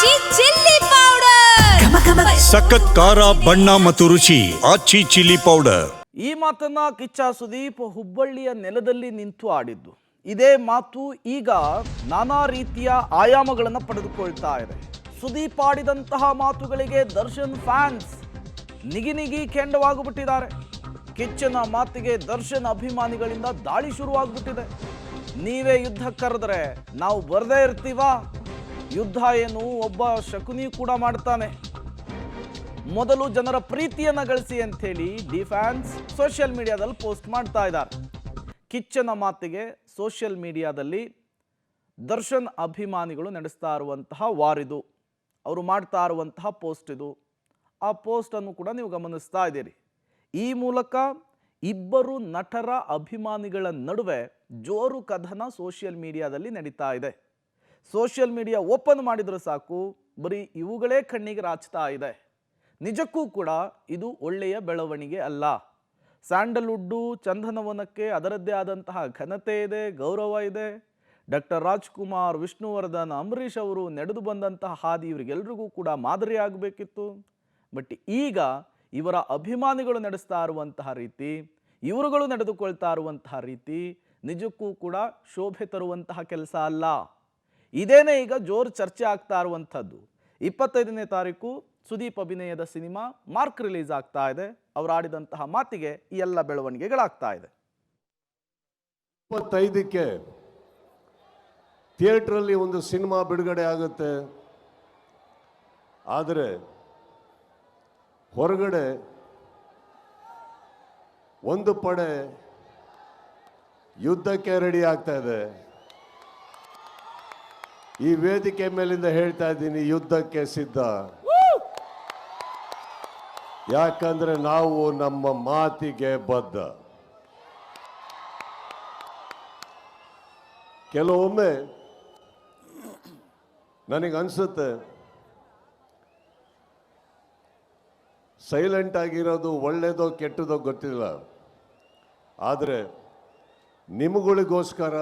ಆಚಿ chilli powder ಸಖತ್ ಖಾರ ಬಣ್ಣ ಮತ್ತು ರುಚಿ ಆಚಿ ಚಿಲ್ಲಿ ಪೌಡರ್. ಈ ಮಾತನ್ನ ಕಿಚ್ಚ ಸುದೀಪ್ ಹುಬ್ಬಳ್ಳಿಯ ನೆಲದಲ್ಲಿ ನಿಂತು ಆಡಿದ್ದು. ಇದೇ ಮಾತು ಈಗ ನಾನಾ ರೀತಿಯ ಆಯಾಮಗಳನ್ನು ಪಡೆದುಕೊಳ್ತಾ ಇದೆ. ಸುದೀಪ್ ಆಡಿದಂತಹ ಮಾತುಗಳಿಗೆ ದರ್ಶನ್ ಫ್ಯಾನ್ಸ್ ನಿಗಿ ಕೆಂಡವಾಗ್ಬಿಟ್ಟಿದ್ದಾರೆ. ಕಿಚ್ಚನ ಮಾತಿಗೆ ದರ್ಶನ್ ಅಭಿಮಾನಿಗಳಿಂದ ದಾಳಿ ಶುರುವಾಗ್ಬಿಟ್ಟಿದೆ. ನೀವೇ ಯುದ್ಧ ಕರೆದ್ರೆ ನಾವು ಬರದೇ ಇರ್ತೀವಾ? ಯುದ್ಧ ಏನು ಒಬ್ಬ ಶಕುನಿ ಕೂಡ ಮಾಡ್ತಾನೆ. ಮೊದಲು ಜನರ ಪ್ರೀತಿಯನ್ನ ಗಳಿಸಿ ಅಂತ ಹೇಳಿ ಡಿ ಫ್ಯಾನ್ಸ್ ಸೋಷಿಯಲ್ ಮೀಡಿಯಾದಲ್ಲಿ ಪೋಸ್ಟ್ ಮಾಡ್ತಾ ಇದ್ದಾರೆ. ಕಿಚ್ಚನ ಮಾತಿಗೆ ಸೋಷಿಯಲ್ ಮೀಡಿಯಾದಲ್ಲಿ ದರ್ಶನ್ ಅಭಿಮಾನಿಗಳು ನಡೆಸ್ತಾ ಇರುವಂತಹ ವಾರಿದು, ಅವರು ಮಾಡ್ತಾ ಇರುವಂತಹ ಪೋಸ್ಟ್ ಇದು. ಆ ಪೋಸ್ಟನ್ನು ಕೂಡ ನೀವು ಗಮನಿಸ್ತಾ ಇದ್ದೀರಿ. ಈ ಮೂಲಕ ಇಬ್ಬರು ನಟರ ಅಭಿಮಾನಿಗಳ ನಡುವೆ ಜೋರು ಕದನ ಸೋಷಿಯಲ್ ಮೀಡಿಯಾದಲ್ಲಿ ನಡೀತಾ ಇದೆ. ಸೋಷಿಯಲ್ ಮೀಡಿಯಾ ಓಪನ್ ಮಾಡಿದ್ರೆ ಸಾಕು ಬರೀ ಇವುಗಳೇ ಕಣ್ಣಿಗೆ ರಾಚ್ತಾ ಇದೆ. ನಿಜಕ್ಕೂ ಕೂಡ ಇದು ಒಳ್ಳೆಯ ಬೆಳವಣಿಗೆ ಅಲ್ಲ. ಸ್ಯಾಂಡಲ್ವುಡ್ಡು ಚಂದನವನಕ್ಕೆ ಅದರದ್ದೇ ಆದಂತಹ ಘನತೆ ಇದೆ, ಗೌರವ ಇದೆ. ಡಾಕ್ಟರ್ ರಾಜ್ಕುಮಾರ್, ವಿಷ್ಣುವರ್ಧನ್, ಅಂಬರೀಷ್ ಅವರು ನಡೆದು ಬಂದಂತಹ ಹಾದಿ ಇವರಿಗೆಲ್ರಿಗೂ ಕೂಡ ಮಾದರಿ ಆಗಬೇಕಿತ್ತು. ಬಟ್ ಈಗ ಇವರ ಅಭಿಮಾನಿಗಳು ನಡೆಸ್ತಾ ಇರುವಂತಹ ರೀತಿ, ಇವರುಗಳು ನಡೆದುಕೊಳ್ತಾ ಇರುವಂತಹ ರೀತಿ ನಿಜಕ್ಕೂ ಕೂಡ ಶೋಭೆ ತರುವಂತಹ ಕೆಲಸ ಅಲ್ಲ. ಇದೇನೇ ಈಗ ಜೋರು ಚರ್ಚೆ ಆಗ್ತಾ ಇರುವಂಥದ್ದು. 25ನೇ ತಾರೀಕು ಸುದೀಪ್ ಅಭಿನಯದ ಸಿನಿಮಾ ಮಾರ್ಕ್ ರಿಲೀಸ್ ಆಗ್ತಾ ಇದೆ. ಅವರು ಆಡಿದಂತಹ ಮಾತಿಗೆ ಈ ಎಲ್ಲ ಬೆಳವಣಿಗೆಗಳಾಗ್ತಾ ಇದೆ. 25ಕ್ಕೆ ಥಿಯೇಟ್ರಲ್ಲಿ ಒಂದು ಸಿನಿಮಾ ಬಿಡುಗಡೆ ಆಗುತ್ತೆ. ಆದರೆ ಹೊರಗಡೆ ಒಂದು ಪಡೆ ಯುದ್ಧಕ್ಕೆ ರೆಡಿ ಆಗ್ತಾ ಇದೆ. ಈ ವೇದಿಕೆ ಮೇಲಿಂದ ಹೇಳ್ತಾ ಇದ್ದೀನಿ, ಯುದ್ಧಕ್ಕೆ ಸಿದ್ಧ. ಯಾಕಂದ್ರೆ ನಾವು ನಮ್ಮ ಮಾತಿಗೆ ಬದ್ಧ. ಕೆಲವೊಮ್ಮೆ ನನಗನ್ಸುತ್ತೆ ಸೈಲೆಂಟ್ ಆಗಿರೋದು ಒಳ್ಳೆಯದೋ ಕೆಟ್ಟದೋ ಗೊತ್ತಿಲ್ಲ, ಆದರೆ ನಿಮಗಳಿಗೋಸ್ಕರ,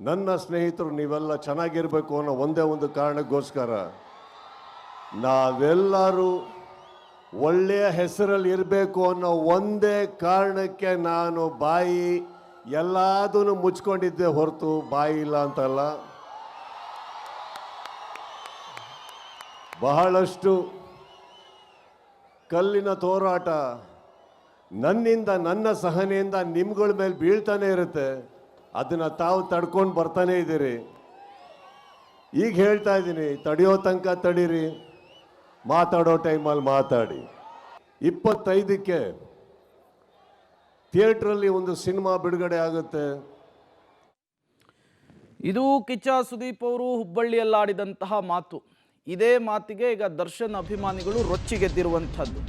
ನನ್ನ ಸ್ನೇಹಿತರು ನೀವೆಲ್ಲ ಚೆನ್ನಾಗಿರಬೇಕು ಅನ್ನೋ ಒಂದೇ ಒಂದು ಕಾರಣಕ್ಕೋಸ್ಕರ ನಾವೆಲ್ಲರೂ ಒಳ್ಳೆಯ ಹೆಸರಲ್ಲಿ ಇರಬೇಕು ಅನ್ನೋ ಒಂದೇ ಕಾರಣಕ್ಕೆ ನಾನು ಬಾಯಿ ಎಲ್ಲದನ್ನು ಮುಚ್ಕೊಂಡಿದ್ದೆ ಹೊರತು ಬಾಯಿ ಇಲ್ಲ ಅಂತಲ್ಲ. ಬಹಳಷ್ಟು ಕಲ್ಲಿನ ಹೋರಾಟ ನನ್ನಿಂದ, ನನ್ನ ಸಹನೆಯಿಂದ ನಿಮ್ಗಳ ಮೇಲೆ ಬೀಳ್ತಾನೆ ಇರುತ್ತೆ. ಅದನ್ನು ತಾವು ತಡ್ಕೊಂಡು ಬರ್ತಾನೆ ಇದ್ದೀರಿ. ಈಗ ಹೇಳ್ತಾ ಇದ್ದೀನಿ, ತಡೆಯೋ ತನಕ ತಡೀರಿ, ಮಾತಾಡೋ ಟೈಮಲ್ಲಿ ಮಾತಾಡಿ. 25ಕ್ಕೆ ಥಿಯೇಟ್ರಲ್ಲಿ ಒಂದು ಸಿನಿಮಾ ಬಿಡುಗಡೆ ಆಗುತ್ತೆ. ಇದು ಕಿಚ್ಚ ಸುದೀಪ್ ಅವರು ಹುಬ್ಬಳ್ಳಿಯಲ್ಲಾಡಿದಂತಹ ಮಾತು. ಇದೇ ಮಾತಿಗೆ ಈಗ ದರ್ಶನ್ ಅಭಿಮಾನಿಗಳು ರೊಚ್ಚಿಗೆದ್ದಿರುವಂಥದ್ದು.